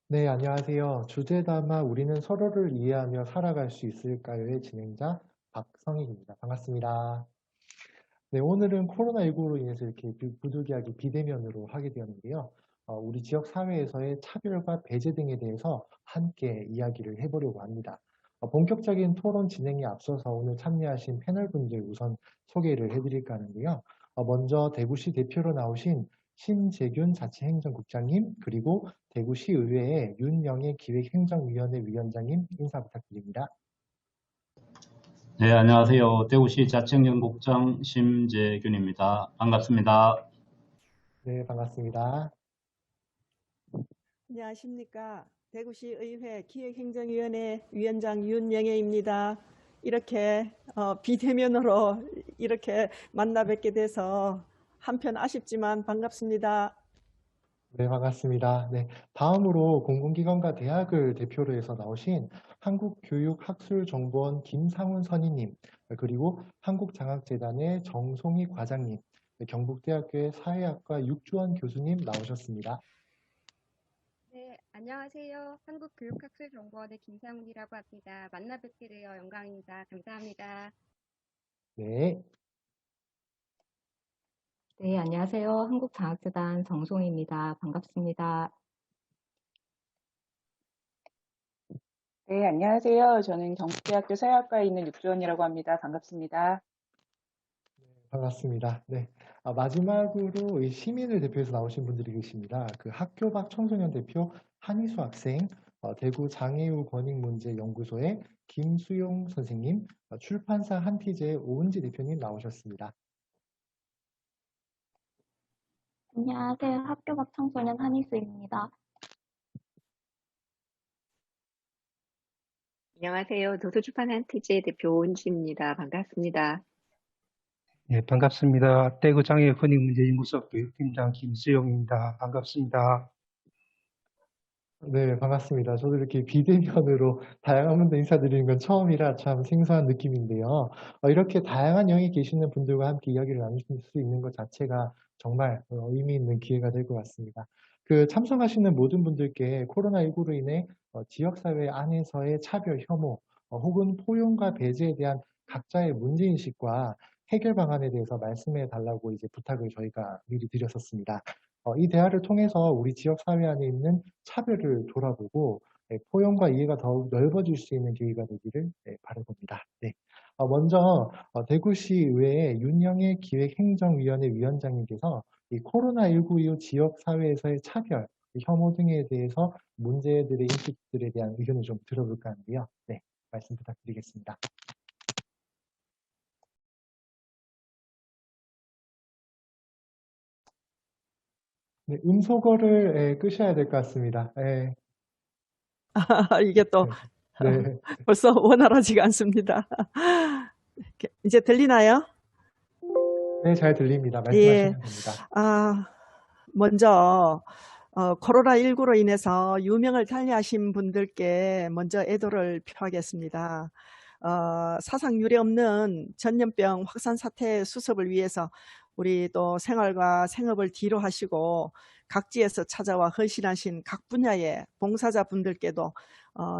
네, 안녕하세요. 주제 담아 우리는 서로를 이해하며 살아갈 수 있을까요의 진행자 박성익입니다. 반갑습니다. 네, 오늘은 코로나19로 인해서 이렇게 부득이하게 비대면으로 하게 되었는데요. 우리 지역 사회에서의 차별과 배제 등에 대해서 함께 이야기를 해보려고 합니다. 본격적인 토론 진행에 앞서서 오늘 참여하신 패널분들 우선 소개를 해드릴까 하는데요. 먼저 대구시 대표로 나오신 신재균 자치행정국장님, 그리고 대구시의회의 윤영애 기획행정위원회 위원장님 인사 부탁드립니다. 네, 안녕하세요. 대구시 자치행정국장 심재균입니다. 반갑습니다. 네, 반갑습니다. 안녕하십니까. 대구시의회 기획행정위원회 위원장 윤영애입니다. 이렇게 비대면으로 이렇게 만나 뵙게 돼서 한편 아쉽지만 반갑습니다. 네, 반갑습니다. 네, 다음으로 공공기관과 대학을 대표로 해서 나오신 한국교육학술정보원 김상훈 선임님, 그리고 한국장학재단의 정송희 과장님, 경북대학교의 사회학과 육주원 교수님 나오셨습니다. 네, 안녕하세요. 한국교육학술정보원의 김상훈이라고 합니다. 만나 뵙게 되어 영광입니다. 감사합니다. 네. 네, 안녕하세요. 한국장학재단 정송입니다. 반갑습니다. 네, 안녕하세요. 저는 경북대학교 사회학과에 있는 육주원이라고 합니다. 반갑습니다. 반갑습니다. 네. 마지막으로 이 시민을 대표해서 나오신 분들이 계십니다. 그 학교 밖 청소년 대표 한희수 학생, 대구 장애우 권익문제연구소의 김수용 선생님, 출판사 한티제의 오은지 대표님 나오셨습니다. 안녕하세요. 학교 밖 청소년 한희수입니다. 안녕하세요. 도서출판 한티제 대표 오은지입니다. 반갑습니다. 네, 반갑습니다. 대구 장애 권익문제연구소 교육팀장 김수용입니다. 반갑습니다. 네, 반갑습니다. 저도 이렇게 비대면으로 다양한 분들 인사드리는 건 처음이라 참 생소한 느낌인데요. 이렇게 다양한 영역에 계시는 분들과 함께 이야기를 나눌 수 있는 것 자체가 정말 의미 있는 기회가 될 것 같습니다. 그 참석하시는 모든 분들께 코로나19로 인해 지역사회 안에서의 차별, 혐오, 혹은 포용과 배제에 대한 각자의 문제인식과 해결 방안에 대해서 말씀해 달라고 이제 부탁을 저희가 미리 드렸었습니다. 이 대화를 통해서 우리 지역 사회 안에 있는 차별을 돌아보고 포용과 이해가 더욱 넓어질 수 있는 계기가 되기를 바라봅니다. 네. 먼저 대구시 의회의 윤영애 기획행정위원회 위원장님께서 이 코로나19 이후 지역 사회에서의 차별, 혐오 등에 대해서 문제들의 인식들에 대한 의견을 좀 들어볼까 하는데요. 네, 말씀 부탁드리겠습니다. 네, 음소거를 끄셔야 될 것 같습니다. 네. 이게 또 네. 벌써 원활하지가 않습니다. 이제 들리나요? 네, 잘 들립니다. 말씀하시면 됩니다. 먼저 코로나19로 인해서 유명을 달리하신 분들께 먼저 애도를 표하겠습니다. 사상 유례 없는 전염병 확산 사태 수습을 위해서 우리 또 생활과 생업을 뒤로 하시고 각지에서 찾아와 헌신하신 각 분야의 봉사자분들께도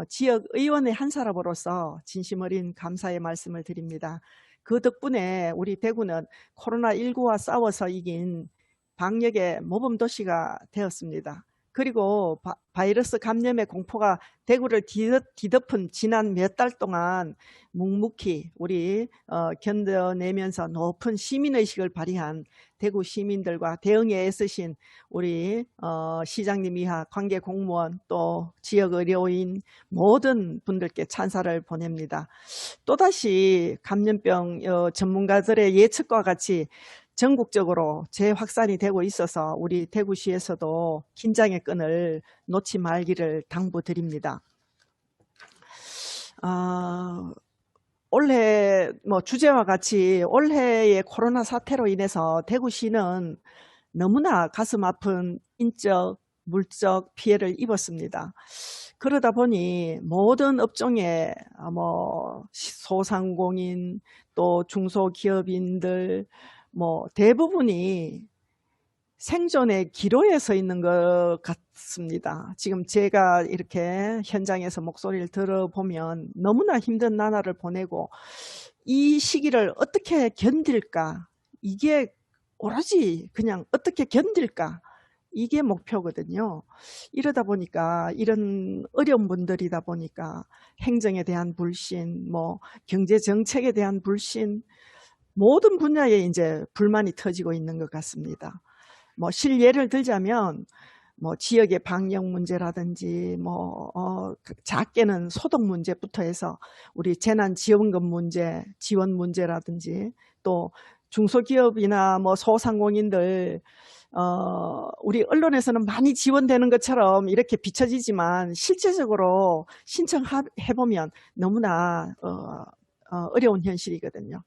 지역 의원의 한 사람으로서 진심 어린 감사의 말씀을 드립니다. 그 덕분에 우리 대구는 코로나19와 싸워서 이긴 방역의 모범도시가 되었습니다. 그리고 바이러스 감염의 공포가 대구를 뒤덮은 지난 몇 달 동안 묵묵히 우리 견뎌내면서 높은 시민의식을 발휘한 대구 시민들과 대응에 애쓰신 우리 시장님 이하 관계 공무원 또 지역 의료인 모든 분들께 찬사를 보냅니다. 또다시 감염병 전문가들의 예측과 같이 전국적으로 재확산이 되고 있어서 우리 대구시에서도 긴장의 끈을 놓지 말기를 당부드립니다. 올해 주제와 같이 올해의 코로나 사태로 인해서 대구시는 너무나 가슴 아픈 인적, 물적 피해를 입었습니다. 그러다 보니 모든 업종에 뭐 소상공인 또 중소기업인들 뭐 대부분이 생존의 기로에 서 있는 것 같습니다. 지금 제가 이렇게 현장에서 목소리를 들어보면 너무나 힘든 나날을 보내고 이 시기를 어떻게 견딜까? 이게 오로지 그냥 어떻게 견딜까? 이게 목표거든요. 이러다 보니까 이런 어려운 분들이다 보니까 행정에 대한 불신, 뭐 경제 정책에 대한 불신, 모든 분야에 이제 불만이 터지고 있는 것 같습니다. 뭐 실예를 들자면 뭐 지역의 방역 문제라든지 뭐 작게는 소득 문제부터 해서 우리 재난지원금 문제, 지원 문제라든지 또 중소기업이나 뭐 소상공인들 우리 언론에서는 많이 지원되는 것처럼 이렇게 비춰지지만 실제적으로 신청해보면 너무나 어려운 현실이거든요.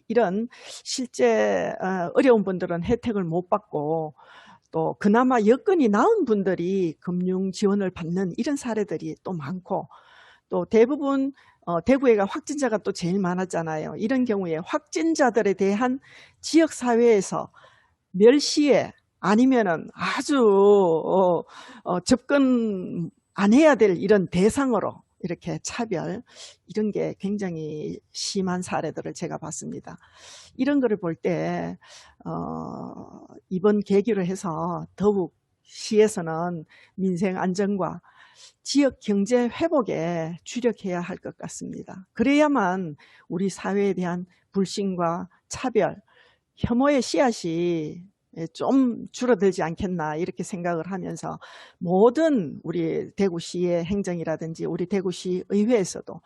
이런 실제 어려운 분들은 혜택을 못 받고 또 그나마 여건이 나은 분들이 금융 지원을 받는 이런 사례들이 또 많고 또 대부분 대구에가 확진자가 또 제일 많았잖아요. 이런 경우에 확진자들에 대한 지역사회에서 멸시에 아니면은 아주 접근 안 해야 될 이런 대상으로 이렇게 차별, 이런 게 굉장히 심한 사례들을 제가 봤습니다. 이런 거를 볼 때 이번 계기로 해서 더욱 시에서는 민생 안정과 지역 경제 회복에 주력해야 할 것 같습니다. 그래야만 우리 사회에 대한 불신과 차별, 혐오의 씨앗이 좀 줄어들지 않겠나 이렇게 생각을 하면서 모든 우리 대구시의 행정이라든지 우리 대구시 의회에서도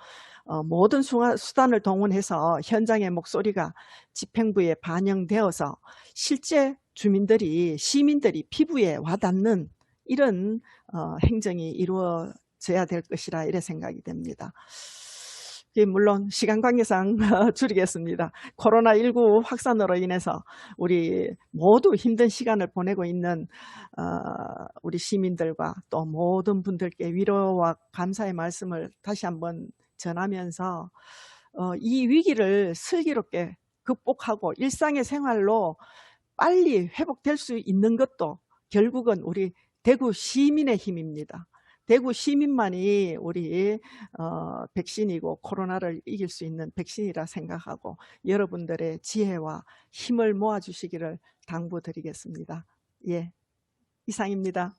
모든 수단을 동원해서 현장의 목소리가 집행부에 반영되어서 실제 주민들이 시민들이 피부에 와닿는 이런 행정이 이루어져야 될 것이라 이래 생각이 됩니다. 물론 시간 관계상 줄이겠습니다. 코로나19 확산으로 인해서 우리 모두 힘든 시간을 보내고 있는 우리 시민들과 또 모든 분들께 위로와 감사의 말씀을 다시 한번 전하면서 이 위기를 슬기롭게 극복하고 일상의 생활로 빨리 회복될 수 있는 것도 결국은 우리 대구 시민의 힘입니다. 대구 시민만이 우리 백신이고 코로나를 이길 수 있는 백신이라 생각하고 여러분들의 지혜와 힘을 모아주시기를 당부드리겠습니다. 예, 이상입니다.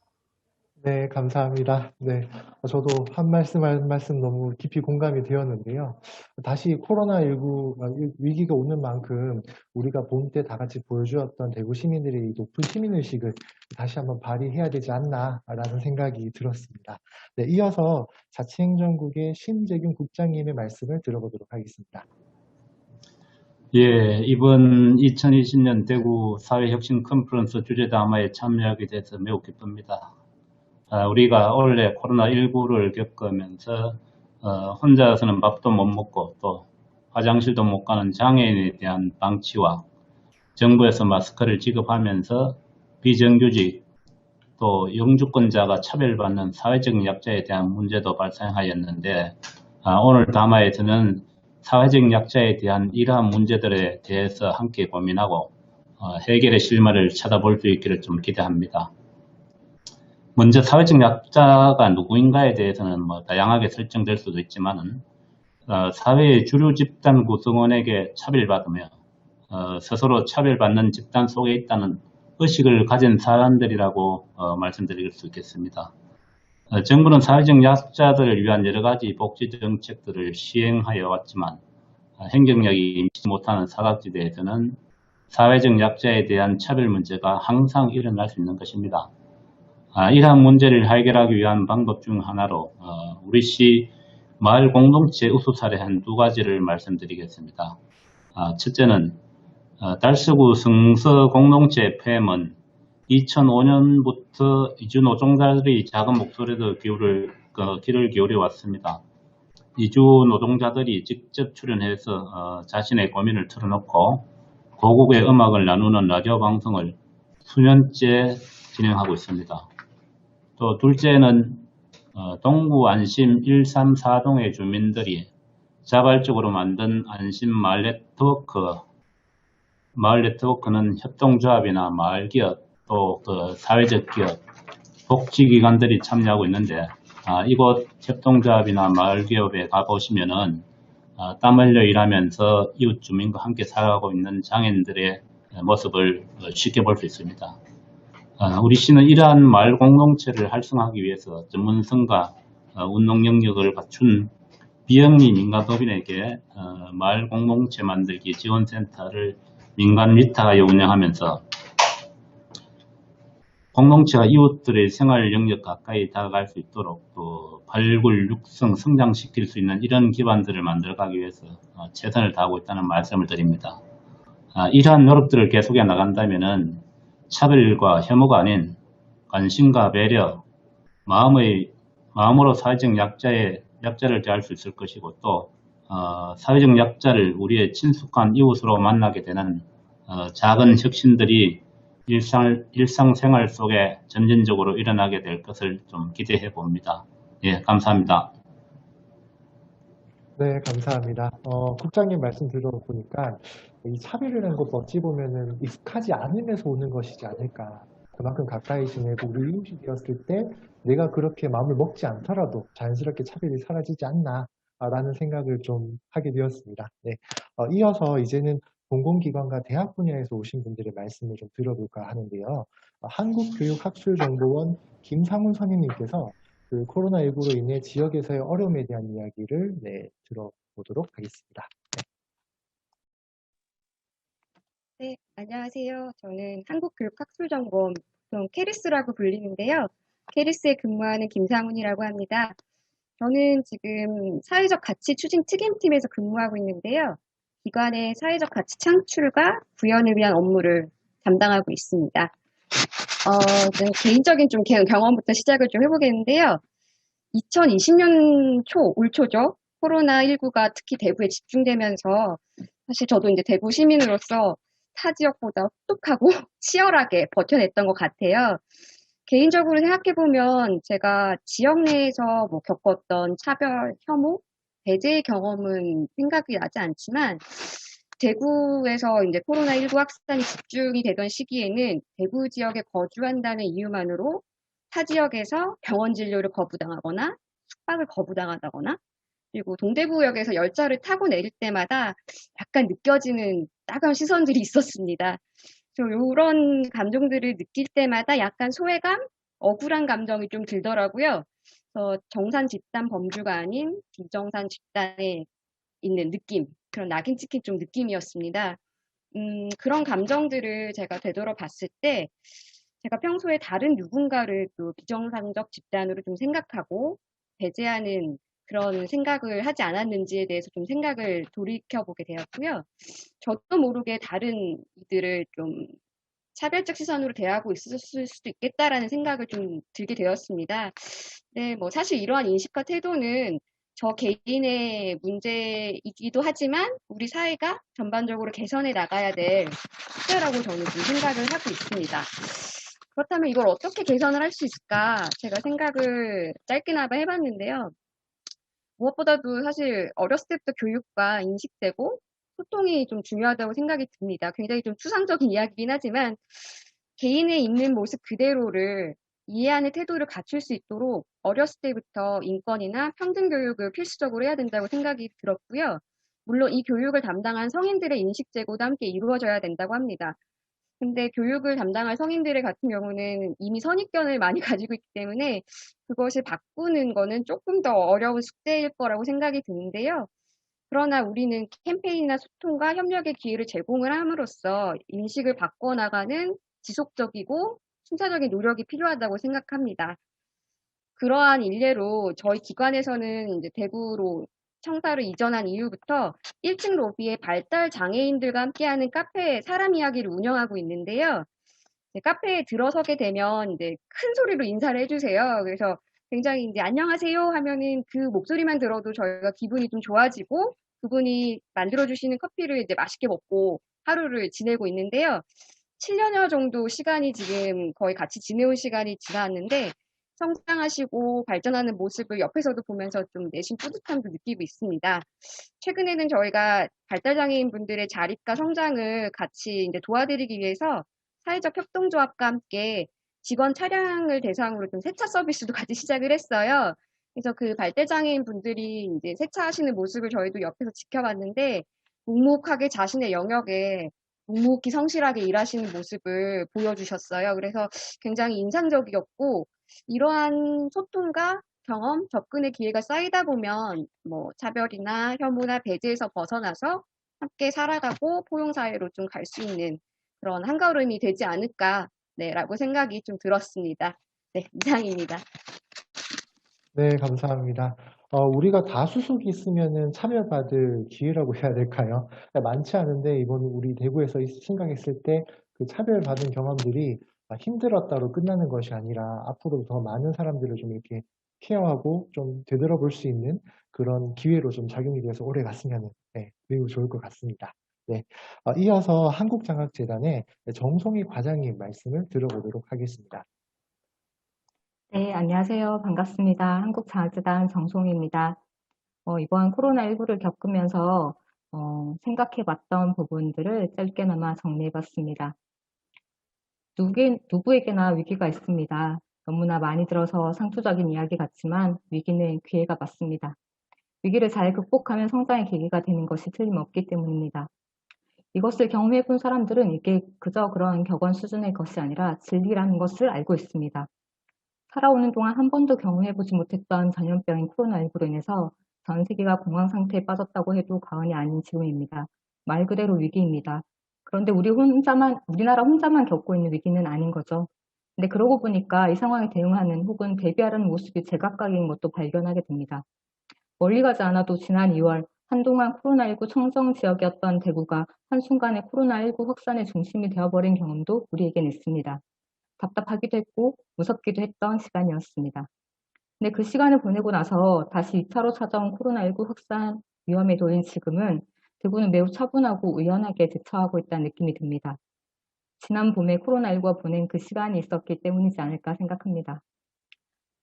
네, 감사합니다. 네, 저도 한 말씀 한 말씀 너무 깊이 공감이 되었는데요. 다시 코로나19 위기가 오는 만큼 우리가 봄 때 다 같이 보여주었던 대구 시민들의 높은 시민의식을 다시 한번 발휘해야 되지 않나라는 생각이 들었습니다. 네, 이어서 자치행정국의 심재균 국장님의 말씀을 들어보도록 하겠습니다. 예, 이번 2020년 대구 사회혁신 컨퍼런스 주제담화에 참여하게 돼서 매우 기쁩니다. 우리가 원래 코로나19를 겪으면서 혼자서는 밥도 못 먹고 또 화장실도 못 가는 장애인에 대한 방치와 정부에서 마스크를 지급하면서 비정규직 또 영주권자가 차별받는 사회적 약자에 대한 문제도 발생하였는데 오늘 담화에서는 사회적 약자에 대한 이러한 문제들에 대해서 함께 고민하고 해결의 실마리를 찾아볼 수 있기를 좀 기대합니다. 먼저 사회적 약자가 누구인가에 대해서는 뭐 다양하게 설정될 수도 있지만은 사회의 주류 집단 구성원에게 차별받으며 스스로 차별받는 집단 속에 있다는 의식을 가진 사람들이라고 말씀드릴 수 있겠습니다. 정부는 사회적 약자들을 위한 여러 가지 복지 정책들을 시행하여 왔지만 행정력이 임치 못하는 사각지대에서는 사회적 약자에 대한 차별 문제가 항상 일어날 수 있는 것입니다. 이러한 문제를 해결하기 위한 방법 중 하나로 우리 시 마을 공동체 우수 사례 한 두 가지를 말씀드리겠습니다. 첫째는 달서구 성서 공동체 FM은 2005년부터 이주 노동자들이 작은 목소리도 귀를 기울여 왔습니다. 이주 노동자들이 직접 출연해서 자신의 고민을 털어놓고 고국의 음악을 나누는 라디오 방송을 수년째 진행하고 있습니다. 또 둘째는 동구 안심 134동의 주민들이 자발적으로 만든 안심 마을 네트워크는 협동조합이나 마을기업 또 사회적 기업, 복지기관들이 참여하고 있는데 이곳 협동조합이나 마을기업에 가보시면은 땀 흘려 일하면서 이웃 주민과 함께 살아가고 있는 장애인들의 모습을 쉽게 볼 수 있습니다. 우리 시는 이러한 마을 공동체를 활성화하기 위해서 전문성과 운동 영역을 갖춘 비영리 민간법인에게 마을 공동체 만들기 지원센터를 민간 위탁하여 운영하면서 공동체가 이웃들의 생활 영역 가까이 다가갈 수 있도록 또 발굴, 육성, 성장시킬 수 있는 이런 기반들을 만들어가기 위해서 최선을 다하고 있다는 말씀을 드립니다. 이러한 노력들을 계속해 나간다면은 차별과 혐오가 아닌 관심과 배려, 마음으로 사회적 약자를 대할 수 있을 것이고 또 사회적 약자를 우리의 친숙한 이웃으로 만나게 되는 작은 혁신들이 일상생활 속에 점진적으로 일어나게 될 것을 좀 기대해 봅니다. 예, 감사합니다. 네, 감사합니다. 국장님 말씀 들어보니까 이 차별이라는 것도 어찌 보면은 익숙하지 않으면서 오는 것이지 않을까. 그만큼 가까이 지내고 우리 이웃이 되었을 때 내가 그렇게 마음을 먹지 않더라도 자연스럽게 차별이 사라지지 않나라는 생각을 좀 하게 되었습니다. 네, 이어서 이제는 공공기관과 대학 분야에서 오신 분들의 말씀을 좀 들어볼까 하는데요. 한국교육학술정보원 김상훈 선임님께서 그 코로나19로 인해 지역에서의 어려움에 대한 이야기를 들어보도록 하겠습니다. 네, 안녕하세요. 저는 한국교육학술정보원, 보통 케리스라고 불리는데요. 케리스에 근무하는 김상훈이라고 합니다. 저는 지금 사회적 가치 추진 특임팀에서 근무하고 있는데요. 기관의 사회적 가치 창출과 구현을 위한 업무를 담당하고 있습니다. 개인적인 좀 경험부터 시작을 좀 해보겠는데요. 2020년 올 초죠. 코로나19가 특히 대구에 집중되면서 사실 저도 이제 대구 시민으로서 타 지역보다 혹독하고 치열하게 버텨냈던 것 같아요. 개인적으로 생각해보면 제가 지역 내에서 뭐 겪었던 차별, 혐오, 배제의 경험은 생각이 나지 않지만 대구에서 이제 코로나19 확산이 집중이 되던 시기에는 대구 지역에 거주한다는 이유만으로 타 지역에서 병원 진료를 거부당하거나 숙박을 거부당하다거나 그리고 동대구역에서 열차를 타고 내릴 때마다 약간 느껴지는 따가운 시선들이 있었습니다. 이런 감정들을 느낄 때마다 약간 소외감, 억울한 감정이 좀 들더라고요. 그래서 정산 집단 범주가 아닌 비정산 집단에 있는 느낌, 그런 낙인 찍힌 좀 느낌이었습니다. 그런 감정들을 제가 되돌아봤을 때 제가 평소에 다른 누군가를 또 비정상적 집단으로 좀 생각하고 배제하는 그런 생각을 하지 않았는지에 대해서 좀 생각을 돌이켜보게 되었고요. 저도 모르게 다른 이들을 좀 차별적 시선으로 대하고 있었을 수도 있겠다라는 생각을 좀 들게 되었습니다. 네, 뭐 사실 이러한 인식과 태도는 저 개인의 문제이기도 하지만 우리 사회가 전반적으로 개선해 나가야 될 숙제라고 저는 좀 생각을 하고 있습니다. 그렇다면 이걸 어떻게 개선을 할 수 있을까 제가 생각을 짧게나마 해봤는데요. 무엇보다도 사실 어렸을 때부터 교육과 인식되고 소통이 좀 중요하다고 생각이 듭니다. 굉장히 좀 추상적인 이야기긴 하지만 개인의 있는 모습 그대로를 이해하는 태도를 갖출 수 있도록 어렸을 때부터 인권이나 평등 교육을 필수적으로 해야 된다고 생각이 들었고요. 물론 이 교육을 담당한 성인들의 인식 제고도 함께 이루어져야 된다고 합니다. 근데 교육을 담당할 성인들 같은 경우는 이미 선입견을 많이 가지고 있기 때문에 그것을 바꾸는 거는 조금 더 어려운 숙제일 거라고 생각이 드는데요. 그러나 우리는 캠페인이나 소통과 협력의 기회를 제공을 함으로써 인식을 바꿔나가는 지속적이고 순차적인 노력이 필요하다고 생각합니다. 그러한 일례로 저희 기관에서는 이제 대구로 청사로 이전한 이후부터 1층 로비에 발달 장애인들과 함께하는 카페 사람 이야기를 운영하고 있는데요. 카페에 들어서게 되면 이제 큰 소리로 인사를 해주세요. 그래서 굉장히 이제 안녕하세요 하면은 그 목소리만 들어도 저희가 기분이 좀 좋아지고 그분이 만들어주시는 커피를 이제 맛있게 먹고 하루를 지내고 있는데요. 7년여 정도 시간이 지금 거의 같이 지내온 시간이 지났는데 성장하시고 발전하는 모습을 옆에서도 보면서 좀 내심 뿌듯함도 느끼고 있습니다. 최근에는 저희가 발달장애인 분들의 자립과 성장을 같이 이제 도와드리기 위해서 사회적 협동조합과 함께 직원 차량을 대상으로 좀 세차 서비스도 같이 시작을 했어요. 그래서 그 발달장애인 분들이 이제 세차하시는 모습을 저희도 옆에서 지켜봤는데 묵묵하게 자신의 영역에 묵묵히 성실하게 일하시는 모습을 보여주셨어요. 그래서 굉장히 인상적이었고 이러한 소통과 경험, 접근의 기회가 쌓이다 보면 뭐 차별이나 혐오나 배제에서 벗어나서 함께 살아가고 포용사회로 좀 갈 수 있는 그런 한걸음이 되지 않을까, 네, 라고 생각이 좀 들었습니다. 네, 이상입니다. 네, 감사합니다. 우리가 다수속이 있으면은 차별받을 기회라고 해야 될까요? 많지 않은데 이번 우리 대구에서 심각했을 때 그 차별받은 경험들이 힘들었다로 끝나는 것이 아니라 앞으로 더 많은 사람들을 좀 이렇게 케어하고 좀 되돌아볼 수 있는 그런 기회로 좀 작용이 돼서 오래 갔으면 네, 매우 좋을 것 같습니다. 네, 이어서 한국장학재단의 정송희 과장님 말씀을 들어보도록 하겠습니다. 네, 안녕하세요. 반갑습니다. 한국장학재단 정송입니다. 이번 코로나19를 겪으면서 생각해봤던 부분들을 짧게나마 정리해봤습니다. 누구에게나 위기가 있습니다. 너무나 많이 들어서 상투적인 이야기 같지만 위기는 기회가 맞습니다. 위기를 잘 극복하면 성장의 계기가 되는 것이 틀림없기 때문입니다. 이것을 경험해본 사람들은 이게 그저 그런 격언 수준의 것이 아니라 진리라는 것을 알고 있습니다. 살아오는 동안 한 번도 경험해보지 못했던 전염병인 코로나19로 인해서 전 세계가 공황 상태에 빠졌다고 해도 과언이 아닌 지금입니다. 말 그대로 위기입니다. 그런데 우리나라 혼자만 겪고 있는 위기는 아닌 거죠. 근데 그러고 보니까 이 상황에 대응하는 혹은 대비하려는 모습이 제각각인 것도 발견하게 됩니다. 멀리 가지 않아도 지난 2월 한동안 코로나19 청정 지역이었던 대구가 한순간에 코로나19 확산의 중심이 되어버린 경험도 우리에겐 있습니다. 답답하기도 했고 무섭기도 했던 시간이었습니다. 근데 그 시간을 보내고 나서 다시 2차로 찾아온 코로나19 확산 위험에 놓인 지금은 대구는 매우 차분하고 의연하게 대처하고 있다는 느낌이 듭니다. 지난 봄에 코로나19가 보낸 그 시간이 있었기 때문이지 않을까 생각합니다.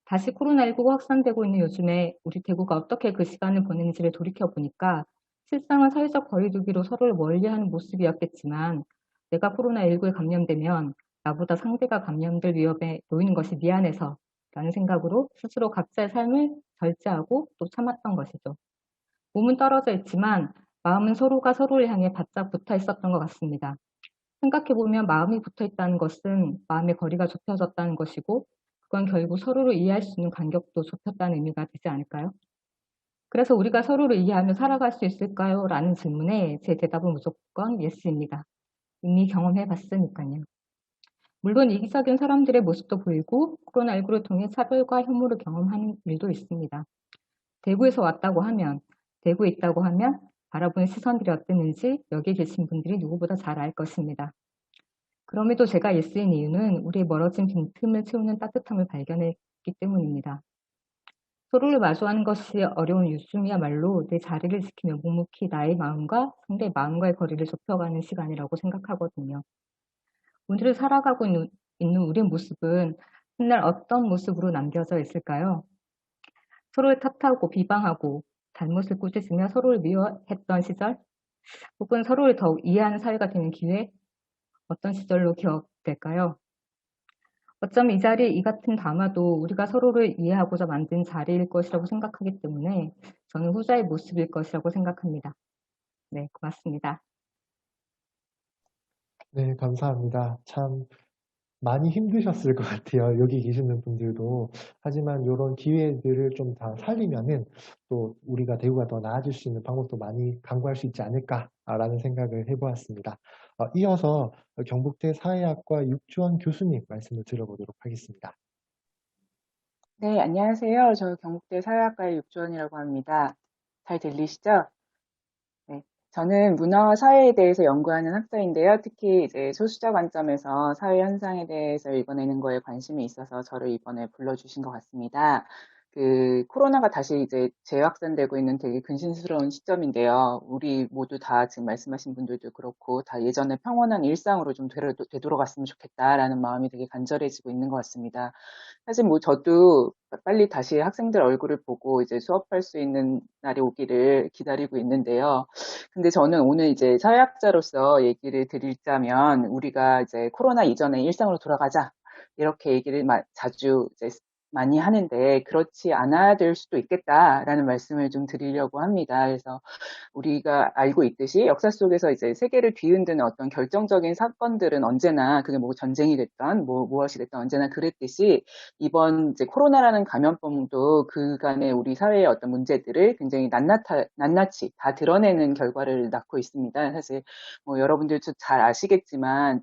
다시 코로나19가 확산되고 있는 요즘에 우리 대구가 어떻게 그 시간을 보냈는지를 돌이켜보니까 실상은 사회적 거리두기로 서로를 멀리하는 모습이었겠지만 내가 코로나19에 감염되면 나보다 상대가 감염될 위험에 놓이는 것이 미안해서 라는 생각으로 스스로 각자의 삶을 절제하고 또 참았던 것이죠. 몸은 떨어져 있지만 마음은 서로가 서로를 향해 바짝 붙어 있었던 것 같습니다. 생각해보면 마음이 붙어 있다는 것은 마음의 거리가 좁혀졌다는 것이고 그건 결국 서로를 이해할 수 있는 간격도 좁혔다는 의미가 되지 않을까요? 그래서 우리가 서로를 이해하며 살아갈 수 있을까요? 라는 질문에 제 대답은 무조건 예스입니다. 이미 경험해 봤으니까요. 물론 이기적인 사람들의 모습도 보이고 코로나19를 통해 차별과 혐오를 경험하는 일도 있습니다. 대구에서 왔다고 하면, 대구에 있다고 하면 바라보는 시선들이 어땠는지 여기 계신 분들이 누구보다 잘 알 것입니다. 그럼에도 제가 예스인 이유는 우리의 멀어진 빈틈을 채우는 따뜻함을 발견했기 때문입니다. 서로를 마주하는 것이 어려운 요즘이야말로 내 자리를 지키며 묵묵히 나의 마음과 상대의 마음과의 거리를 좁혀가는 시간이라고 생각하거든요. 오늘을 살아가고 있는 우리의 모습은 훗날 어떤 모습으로 남겨져 있을까요? 서로를 탓하고 비방하고 잘못을 꾸짖으며 서로를 미워했던 시절, 혹은 서로를 더욱 이해하는 사회가 되는 기회, 어떤 시절로 기억될까요? 어쩌면 이 자리에 이 같은 담화도 우리가 서로를 이해하고자 만든 자리일 것이라고 생각하기 때문에 저는 후자의 모습일 것이라고 생각합니다. 네, 고맙습니다. 네, 감사합니다. 참 많이 힘드셨을 것 같아요. 여기 계시는 분들도. 하지만 이런 기회들을 좀 다 살리면은 또 우리가 대구가 더 나아질 수 있는 방법도 많이 강구할 수 있지 않을까라는 생각을 해보았습니다. 이어서 경북대 사회학과 육주원 교수님 말씀을 들어보도록 하겠습니다. 네, 안녕하세요. 저 경북대 사회학과의 육주원이라고 합니다. 잘 들리시죠? 네. 저는 문화와 사회에 대해서 연구하는 학자인데요. 특히 이제 소수자 관점에서 사회 현상에 대해서 읽어내는 거에 관심이 있어서 저를 이번에 불러주신 것 같습니다. 코로나가 다시 이제 재확산되고 있는 되게 근심스러운 시점인데요. 우리 모두 다 지금 말씀하신 분들도 그렇고 다 예전에 평온한 일상으로 좀 되돌아갔으면 좋겠다라는 마음이 되게 간절해지고 있는 것 같습니다. 사실 뭐 저도 빨리 다시 학생들 얼굴을 보고 이제 수업할 수 있는 날이 오기를 기다리고 있는데요. 근데 저는 오늘 이제 사회학자로서 얘기를 드리자면 우리가 이제 코로나 이전의 일상으로 돌아가자. 이렇게 얘기를 자주 이제 많이 하는데 그렇지 않아야 될 수도 있겠다라는 말씀을 좀 드리려고 합니다. 그래서 우리가 알고 있듯이 역사 속에서 이제 세계를 뒤흔드는 어떤 결정적인 사건들은 언제나 그게 뭐 전쟁이 됐던 무엇이 됐던 언제나 그랬듯이 이번 이제 코로나라는 감염병도 그간의 우리 사회의 어떤 문제들을 굉장히 낱낱이 다 드러내는 결과를 낳고 있습니다. 사실 뭐 여러분들도 잘 아시겠지만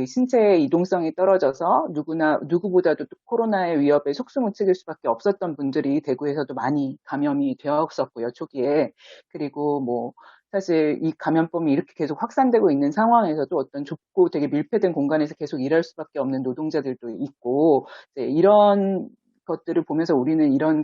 신체의 이동성이 떨어져서 누구보다도 코로나의 위협에 속수무책일 수밖에 없었던 분들이 대구에서도 많이 감염이 되었었고요, 초기에. 그리고 뭐, 사실 이 감염병이 이렇게 계속 확산되고 있는 상황에서도 어떤 좁고 되게 밀폐된 공간에서 계속 일할 수밖에 없는 노동자들도 있고, 이런 것들을 보면서 우리는 이런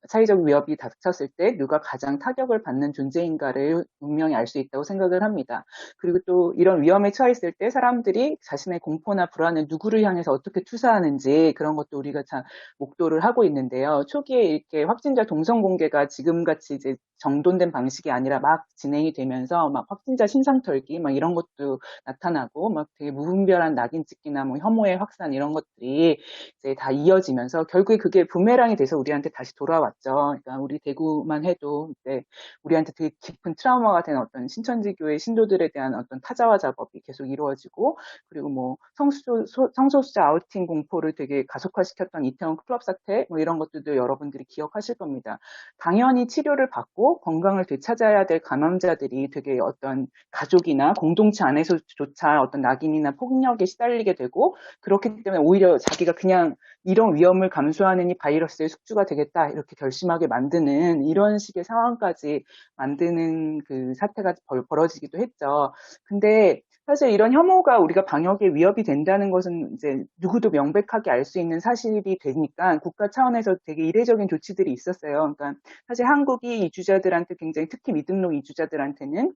사회적 위협이 닥쳤을 때 누가 가장 타격을 받는 존재인가를 분명히 알 수 있다고 생각을 합니다. 그리고 또 이런 위험에 처했을 때 사람들이 자신의 공포나 불안을 누구를 향해서 어떻게 투사하는지 그런 것도 우리가 참 목도를 하고 있는데요. 초기에 이렇게 확진자 동선 공개가 지금같이 이제 정돈된 방식이 아니라 막 진행이 되면서 막 확진자 신상 털기 막 이런 것도 나타나고 막 되게 무분별한 낙인 찍기나 뭐 혐오의 확산 이런 것들이 이제 다 이어지면서 결국에 그게 부메랑이 돼서 우리한테 다시 돌아왔죠. 그러니까 우리 대구만 해도 이제 우리한테 되게 깊은 트라우마가 된 어떤 신천지교회 신도들에 대한 어떤 타자화 작업이 계속 이루어지고 그리고 뭐 성소수자 아우팅 공포를 되게 가속화시켰던 이태원 클럽 사태 뭐 이런 것들도 여러분들이 기억하실 겁니다. 당연히 치료를 받고 건강을 되찾아야 될 감염자들이 되게 어떤 가족이나 공동체 안에서조차 어떤 낙인이나 폭력에 시달리게 되고 그렇기 때문에 오히려 자기가 그냥 이런 위험을 감수하는 이 바이러스의 숙주가 되겠다 이렇게 결심하게 만드는 이런 식의 상황까지 만드는 그 사태가 벌어지기도 했죠. 근데 사실 이런 혐오가 우리가 방역에 위협이 된다는 것은 이제 누구도 명백하게 알 수 있는 사실이 되니까 국가 차원에서 되게 이례적인 조치들이 있었어요. 그러니까 사실 한국이 이주자들한테 굉장히 특히 미등록 이주자들한테는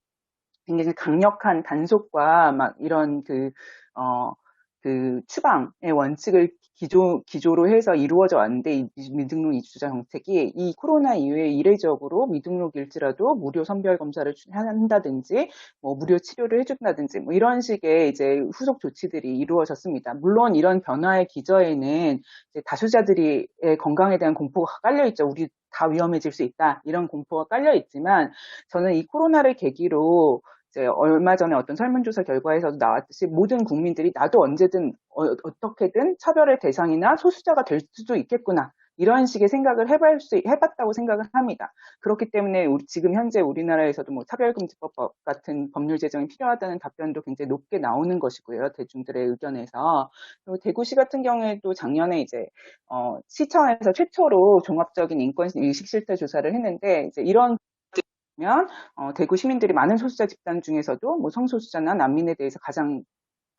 굉장히 강력한 단속과 막 이런 그 추방의 원칙을 기조로 해서 이루어져 왔는데 이 미등록 이주자 정책이 이 코로나 이후에 이례적으로 미등록일지라도 무료 선별 검사를 한다든지 뭐 무료 치료를 해준다든지 뭐 이런 식의 이제 후속 조치들이 이루어졌습니다. 물론 이런 변화의 기저에는 이제 다수자들의 건강에 대한 공포가 깔려 있죠. 우리 다 위험해질 수 있다 이런 공포가 깔려 있지만 저는 이 코로나를 계기로 이제 얼마 전에 어떤 설문조사 결과에서도 나왔듯이 모든 국민들이 나도 언제든 어떻게든 차별의 대상이나 소수자가 될 수도 있겠구나. 이런 식의 생각을 해봤다고 생각을 합니다. 그렇기 때문에 지금 현재 우리나라에서도 뭐 차별금지법 같은 법률 제정이 필요하다는 답변도 굉장히 높게 나오는 것이고요. 대중들의 의견에서. 그리고 대구시 같은 경우에도 작년에 이제, 시청에서 최초로 종합적인 인권 의식 실태 조사를 했는데, 이제 이런 대구 시민들이 많은 소수자 집단 중에서도 뭐 성소수자나 난민에 대해서 가장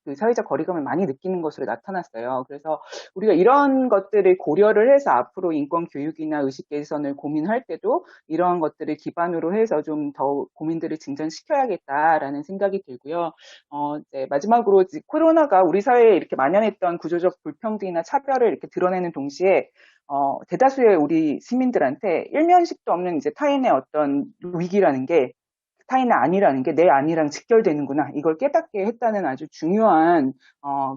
그 사회적 거리감을 많이 느끼는 것으로 나타났어요. 그래서 우리가 이런 것들을 고려를 해서 앞으로 인권 교육이나 의식 개선을 고민할 때도 이러한 것들을 기반으로 해서 좀 더 고민들을 진전시켜야겠다라는 생각이 들고요. 이제 마지막으로 코로나가 우리 사회에 이렇게 만연했던 구조적 불평등이나 차별을 이렇게 드러내는 동시에 대다수의 우리 시민들한테 일면식도 없는 이제 타인의 어떤 위기라는 게 타인은 아니라는 게 내 아니랑 직결되는구나. 이걸 깨닫게 했다는 아주 중요한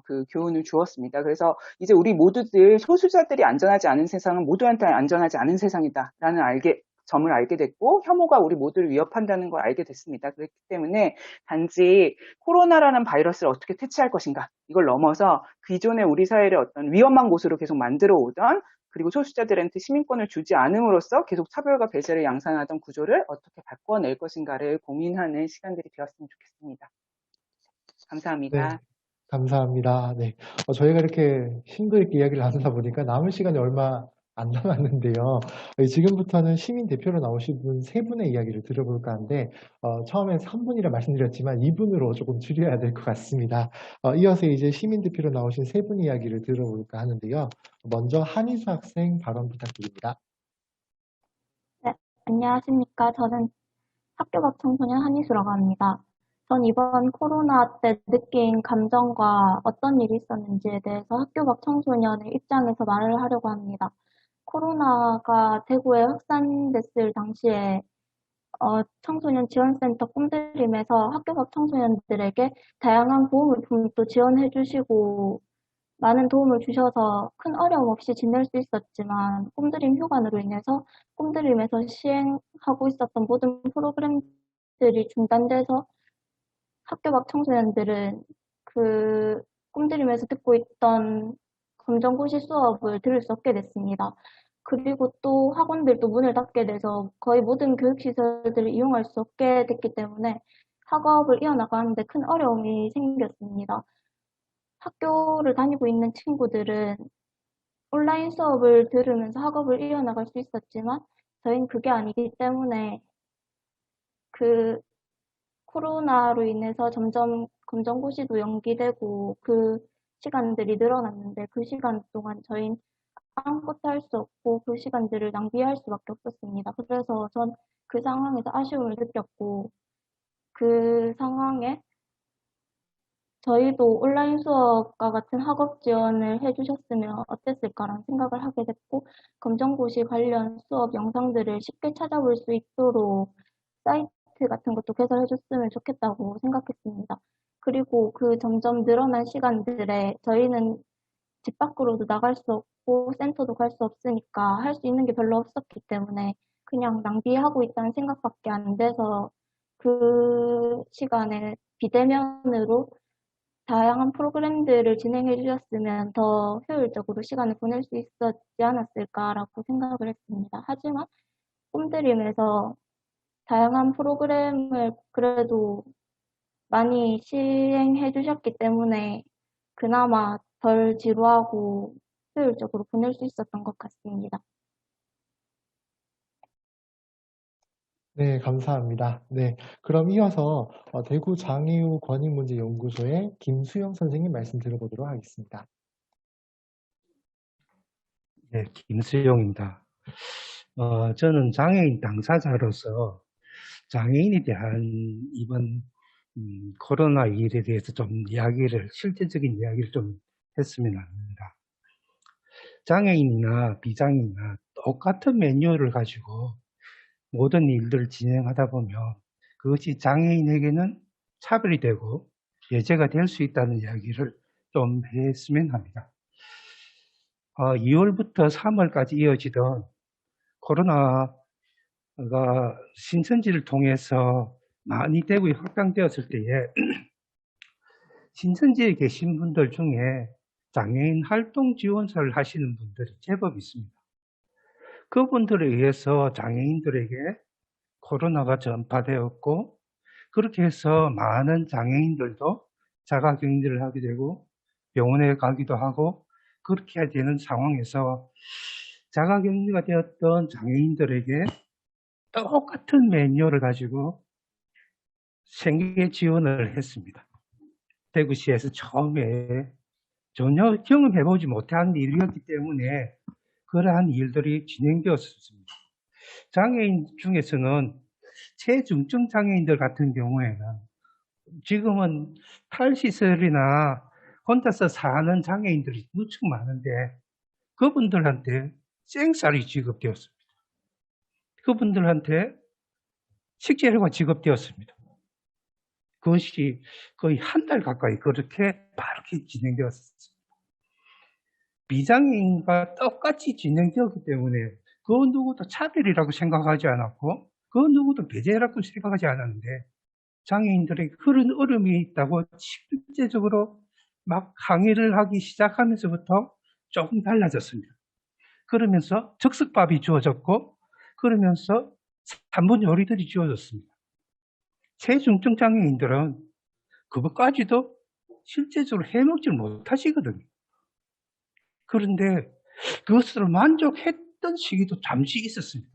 그 교훈을 주었습니다. 그래서 이제 우리 모두들 소수자들이 안전하지 않은 세상은 모두한테 안전하지 않은 세상이다라는 점을 알게 됐고 혐오가 우리 모두를 위협한다는 걸 알게 됐습니다. 그렇기 때문에 단지 코로나라는 바이러스를 어떻게 퇴치할 것인가 이걸 넘어서 기존의 우리 사회를 어떤 위험한 곳으로 계속 만들어 오던 그리고 소수자들한테 시민권을 주지 않음으로써 계속 차별과 배제를 양산하던 구조를 어떻게 바꿔낼 것인가를 고민하는 시간들이 되었으면 좋겠습니다. 감사합니다. 네, 감사합니다. 네, 저희가 이렇게 심도 있게 이야기를 나누다 보니까 남은 시간이 얼마 안 남았는데요. 지금부터는 시민 대표로 나오신 분 세 분의 이야기를 들어볼까 하는데 처음에 3분이라 말씀드렸지만 2분으로 조금 줄여야 될 것 같습니다. 이어서 이제 시민 대표로 나오신 세 분의 이야기를 들어볼까 하는데요. 먼저 한희수 학생 발언 부탁드립니다. 안녕하십니까. 저는 학교밖 청소년 한희수라고 합니다. 전 이번 코로나 때 느낀 감정과 어떤 일이 있었는지에 대해서 학교밖 청소년의 입장에서 말을 하려고 합니다. 코로나가 대구에 확산됐을 당시에 청소년 지원센터 꿈드림에서 학교밖 청소년들에게 다양한 보호물품도 지원해 주시고 많은 도움을 주셔서 큰 어려움 없이 지낼 수 있었지만 꿈드림 휴관으로 인해서 꿈드림에서 시행하고 있었던 모든 프로그램들이 중단돼서 학교 밖 청소년들은 그 꿈드림에서 듣고 있던 검정고시 수업을 들을 수 없게 됐습니다. 그리고 또 학원들도 문을 닫게 돼서 거의 모든 교육시설들을 이용할 수 없게 됐기 때문에 학업을 이어나가는데 큰 어려움이 생겼습니다. 학교를 다니고 있는 친구들은 온라인 수업을 들으면서 학업을 이어나갈 수 있었지만 저희는 그게 아니기 때문에 그 코로나로 인해서 점점 검정고시도 연기되고 그 시간들이 늘어났는데 그 시간 동안 저희는 아무것도 할 수 없고 그 시간들을 낭비할 수밖에 없었습니다. 그래서 전 그 상황에서 아쉬움을 느꼈고 그 상황에 저희도 온라인 수업과 같은 학업 지원을 해주셨으면 어땠을까라는 생각을 하게 됐고 검정고시 관련 수업 영상들을 쉽게 찾아볼 수 있도록 사이트 같은 것도 개설해줬으면 좋겠다고 생각했습니다. 그리고 그 점점 늘어난 시간들에 저희는 집 밖으로도 나갈 수 없고 센터도 갈 수 없으니까 할 수 있는 게 별로 없었기 때문에 그냥 낭비하고 있다는 생각밖에 안 돼서 그 시간에 비대면으로 다양한 프로그램들을 진행해 주셨으면 더 효율적으로 시간을 보낼 수 있었지 않았을까라고 생각을 했습니다. 하지만 꿈드림에서 다양한 프로그램을 그래도 많이 시행해 주셨기 때문에 그나마 덜 지루하고 효율적으로 보낼 수 있었던 것 같습니다. 네, 감사합니다. 네, 그럼 이어서 대구 장애우 권익문제연구소의 김수영 선생님 말씀 들어보도록 하겠습니다. 네, 김수용입니다. 저는 장애인 당사자로서 장애인에 대한 이번 코로나 일에 대해서 좀 실질적인 이야기를 좀 했으면 합니다. 장애인이나 비장애인이나 똑같은 매뉴얼을 가지고 모든 일들을 진행하다 보면 그것이 장애인에게는 차별이 되고 예제가 될 수 있다는 이야기를 좀 했으면 합니다. 2월부터 3월까지 이어지던 코로나가 신천지를 통해서 많이 대구에 확장되었을 때에 신천지에 계신 분들 중에 장애인 활동 지원사를 하시는 분들이 제법 있습니다. 그분들에 의해서 장애인들에게 코로나가 전파되었고 그렇게 해서 많은 장애인들도 자가격리를 하게 되고 병원에 가기도 하고 그렇게 되는 상황에서 자가격리가 되었던 장애인들에게 똑같은 매뉴얼을 가지고 생계 지원을 했습니다. 대구시에서 처음에 전혀 경험해보지 못한 일이었기 때문에 그러한 일들이 진행되었습니다. 장애인 중에서는 체중증 장애인들 같은 경우에는 지금은 탈시설이나 혼자서 사는 장애인들이 무척 많은데 그분들한테 생쌀이 지급되었습니다. 그분들한테 식재료가 지급되었습니다. 그것이 거의 한 달 가까이 그렇게 빠르게 진행되었습니다. 비장애인과 똑같이 진행되었기 때문에 그 누구도 차별이라고 생각하지 않았고 그 누구도 배제라고 생각하지 않았는데 장애인들에게 그런 어려움이 있다고 실제적으로 막 항의를 하기 시작하면서부터 조금 달라졌습니다. 그러면서 즉석밥이 주어졌고 그러면서 3분 요리들이 주어졌습니다. 체중증 장애인들은 그것까지도 실제적으로 해먹지 못하시거든요. 그런데 그것으로 만족했던 시기도 잠시 있었습니다.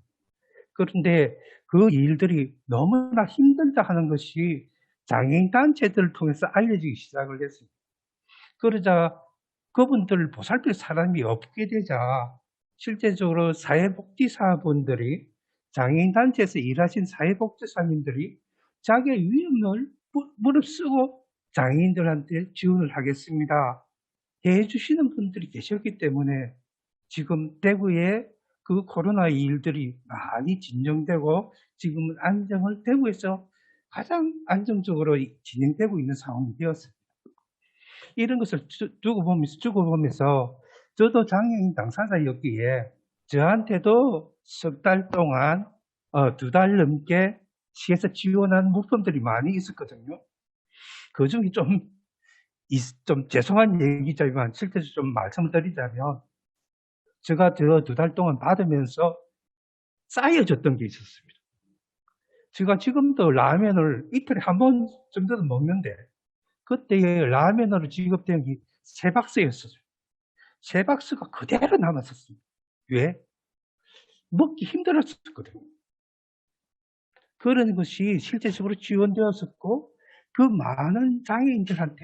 그런데 그 일들이 너무나 힘들다 하는 것이 장애인 단체들을 통해서 알려지기 시작을 했습니다. 그러자 그분들을 보살필 사람이 없게 되자 실제적으로 사회복지사분들이 장애인 단체에서 일하신 사회복지사님들이 자기의 위험을 무릅쓰고 장애인들한테 지원을 하겠습니다 해주시는 분들이 계셨기 때문에 지금 대구에 그 코로나 일들이 많이 진정되고 지금은 안정을 대구에서 가장 안정적으로 진행되고 있는 상황이 되었습니다. 이런 것을 두고 보면서 저도 장애인 당사자였기에 저한테도 석 달 동안 2달 넘게 시에서 지원한 물품들이 많이 있었거든요. 그 중에 좀 죄송한 얘기지만 실제로 좀 말씀을 드리자면 제가 저 2달 동안 받으면서 쌓여졌던 게 있었습니다. 제가 지금도 라면을 이틀에 한 번 정도는 먹는데 그때 라면으로 지급된 게 3박스였어요. 3박스가 그대로 남았었습니다. 왜? 먹기 힘들었었거든요. 그런 것이 실제적으로 지원되었었고 그 많은 장애인들한테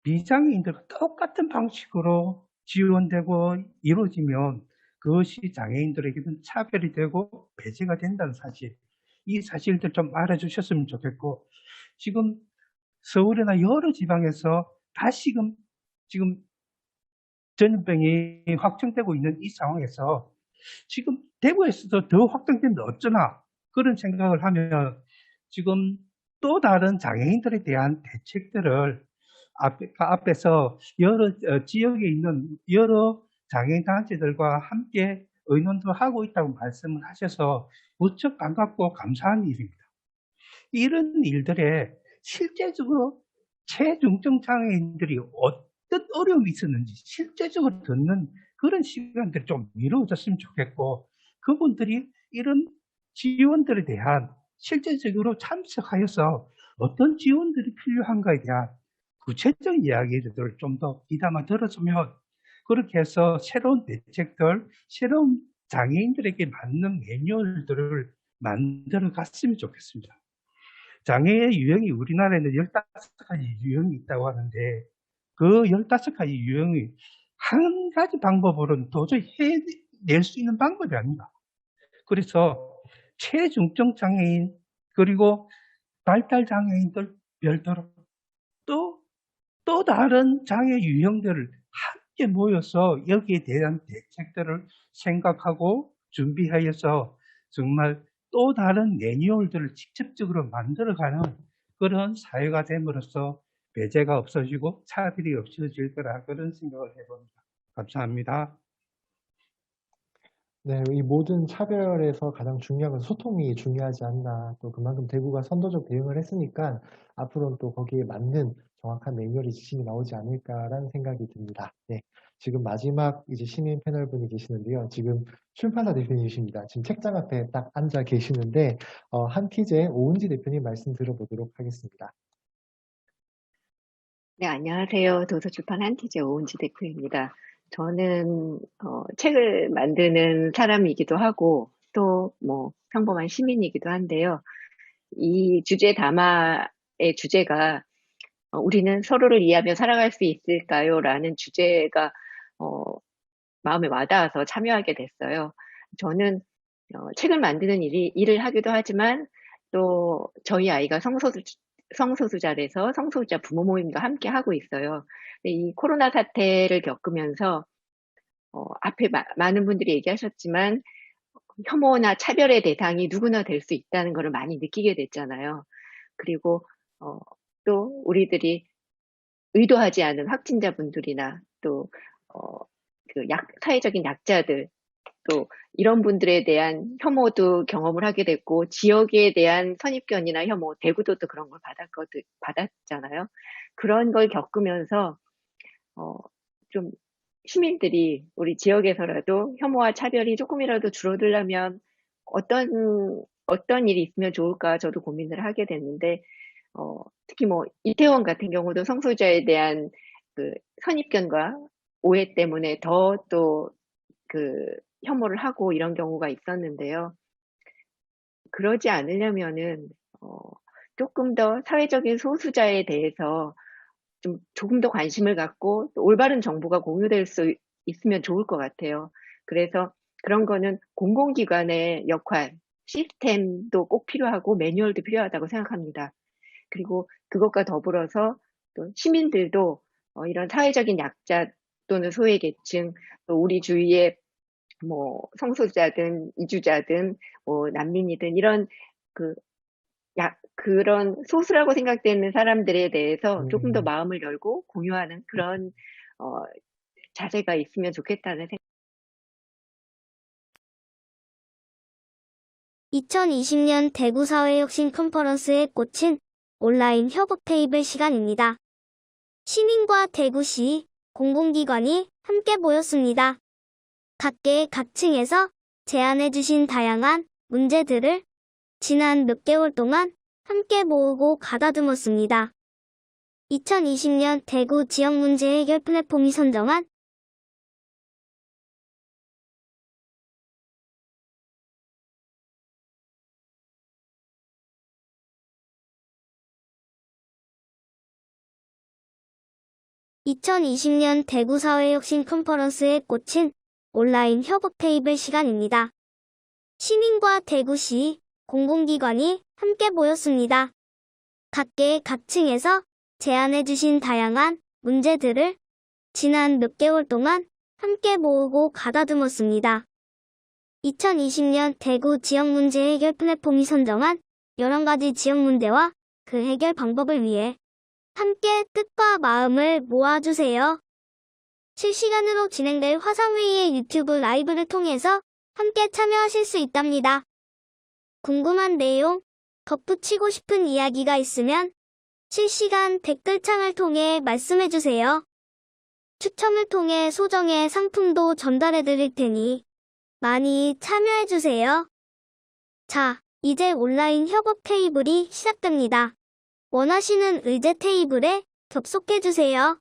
비장애인들과 똑같은 방식으로 지원되고 이루어지면 그것이 장애인들에게는 차별이 되고 배제가 된다는 사실, 이 사실들 좀 알아주셨으면 좋겠고, 지금 서울이나 여러 지방에서 다시금 지금 전염병이 확정되고 있는 이 상황에서 지금 대구에서도 더 확정되면 어쩌나 그런 생각을 하면 지금 또 다른 장애인들에 대한 대책들을 앞에서 여러 지역에 있는 여러 장애인 단체들과 함께 의논도 하고 있다고 말씀을 하셔서 무척 반갑고 감사한 일입니다. 이런 일들에 실제적으로 체중증 장애인들이 어떤 어려움이 있었는지 실제적으로 듣는 그런 시간들이 좀 이루어졌으면 좋겠고, 그분들이 이런 지원들에 대한 실제적으로 참석하여서 어떤 지원들이 필요한가에 대한 구체적인 이야기들을 좀 더 귀담아 들어주면, 그렇게 해서 새로운 대책들, 새로운 장애인들에게 맞는 매뉴얼들을 만들어 갔으면 좋겠습니다. 장애의 유형이 우리나라에는 15가지 유형이 있다고 하는데 그 15가지 유형이 한 가지 방법으로는 도저히 해낼 수 있는 방법이 아닙니다. 그래서 체중증 장애인 그리고 발달 장애인들 별도로 또 다른 장애 유형들을 함께 모여서 여기에 대한 대책들을 생각하고 준비하여서 정말 또 다른 매뉴얼들을 직접적으로 만들어가는 그런 사회가 됨으로써 배제가 없어지고 차별이 없어질 거라 그런 생각을 해봅니다. 감사합니다. 네, 이 모든 차별에서 가장 중요한 건 소통이 중요하지 않나. 또 그만큼 대구가 선도적 대응을 했으니까 앞으로는 또 거기에 맞는 정확한 매뉴얼이 지침이 나오지 않을까라는 생각이 듭니다. 네, 지금 마지막 이제 시민 패널 분이 계시는데요. 지금 출판사 대표님이십니다. 지금 책장 앞에 딱 앉아 계시는데 한티제 오은지 대표님 말씀 들어보도록 하겠습니다. 네, 안녕하세요. 도서출판 한티제 오은지 대표입니다. 저는 책을 만드는 사람이기도 하고 또 뭐 평범한 시민이기도 한데요. 이 주제 담화의 주제가 우리는 서로를 이해하며 살아갈 수 있을까요? 라는 주제가 마음에 와닿아서 참여하게 됐어요. 저는 책을 만드는 일을 하기도 하지만 또 저희 아이가 성소수자라서 성소수자 부모 모임도 함께 하고 있어요. 이 코로나 사태를 겪으면서 앞에 많은 분들이 얘기하셨지만 혐오나 차별의 대상이 누구나 될 수 있다는 것을 많이 느끼게 됐잖아요. 그리고 또 우리들이 의도하지 않은 확진자분들이나 또 사회적인 약자들, 또 이런 분들에 대한 혐오도 경험을 하게 됐고, 지역에 대한 선입견이나 혐오, 대구도 또 그런 걸 받았잖아요. 그런 걸 겪으면서 좀 시민들이 우리 지역에서라도 혐오와 차별이 조금이라도 줄어들려면 어떤 일이 있으면 좋을까 저도 고민을 하게 됐는데, 특히 뭐 이태원 같은 경우도 성소수자에 대한 그 선입견과 오해 때문에 더 또 혐오를 하고 이런 경우가 있었는데요. 그러지 않으려면은 조금 더 사회적인 소수자에 대해서 조금 더 관심을 갖고 또 올바른 정보가 공유될 수 있으면 좋을 것 같아요. 그래서 그런 거는 공공기관의 역할, 시스템도 꼭 필요하고 매뉴얼도 필요하다고 생각합니다. 그리고 그것과 더불어서 또 시민들도 이런 사회적인 약자 또는 소외계층, 또 우리 주위에 뭐 성소수자든 이주자든 뭐 난민이든 이런 그런 소수라고 생각되는 사람들에 대해서 조금 더 마음을 열고 공유하는 그런 자세가 있으면 좋겠다는 생각. 2020년 대구 사회혁신 컨퍼런스에 꽂힌 온라인 협업 테이블 시간입니다. 시민과 대구시 공공기관이 함께 모였습니다. 각계의 각층에서 제안해주신 다양한 문제들을 지난 몇 개월 동안 함께 모으고 가다듬었습니다. 2020년 대구 지역문제 해결 플랫폼이 선정한 (2020년 대구 사회혁신 컨퍼런스에 꽂힌 온라인 협업 테이블 시간입니다. 시민과 대구시 공공기관이 함께 모였습니다. 각계의 각층에서 제안해주신 다양한 문제들을 지난 몇 개월 동안 함께 모으고 가다듬었습니다. 2020년 대구 지역문제 해결 플랫폼이 선정한 11가지 지역문제와 그 해결 방법을 위해 함께 뜻과 마음을 모아주세요. 실시간으로 진행될 화상회의의 유튜브 라이브를 통해서 함께 참여하실 수 있답니다. 궁금한 내용, 덧붙이고 싶은 이야기가 있으면 실시간 댓글창을 통해 말씀해주세요. 추첨을 통해 소정의 상품도 전달해드릴 테니 많이 참여해주세요. 자, 이제 온라인 협업 테이블이 시작됩니다. 원하시는 의제 테이블에 접속해주세요.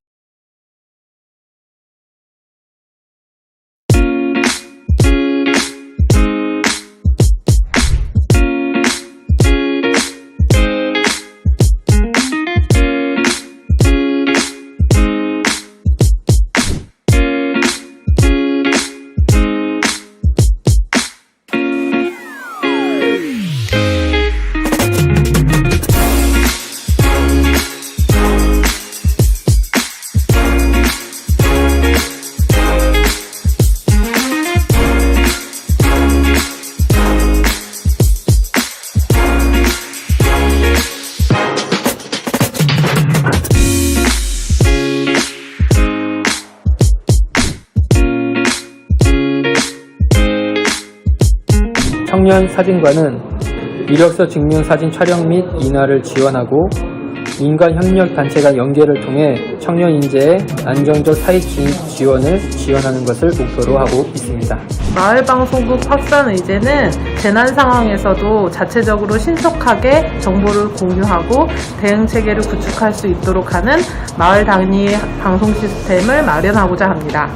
청년 사진관은 이력서 증명 사진 촬영 및 인화를 지원하고 민간 협력 단체간 연계를 통해 청년 인재의 안정적 사회 진입 지원을 지원하는 것을 목표로 하고 있습니다. 마을방송국 확산 의제는 재난 상황에서도 자체적으로 신속하게 정보를 공유하고 대응 체계를 구축할 수 있도록 하는 마을 단위의 방송 시스템을 마련하고자 합니다.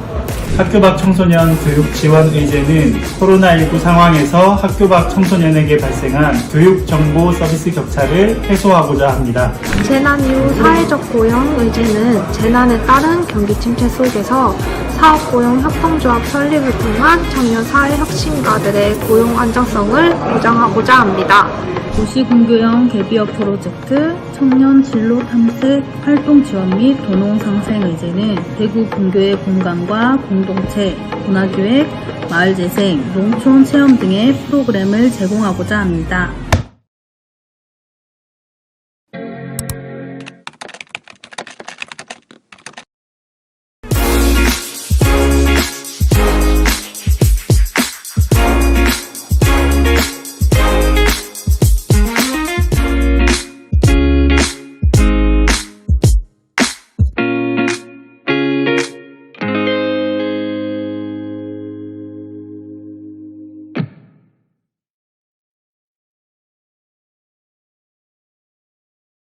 학교 밖 청소년 교육 지원 의제는 코로나19 상황에서 학교 밖 청소년에게 발생한 교육 정보 서비스 격차를 해소하고자 합니다. 재난 이후 사회적 고용 의제는 재난에 따른 경기 침체 속에서 사업고용 협동조합 설립을 통한 청년 사회혁신가들의 고용 안정성을 보장하고자 합니다. 도시공교형 대비업 프로젝트, 청년 진로 탐색, 활동 지원 및 도농 상생 의제는 대구 근교의 공간과 공동체, 문화기획, 마을재생, 농촌 체험 등의 프로그램을 제공하고자 합니다.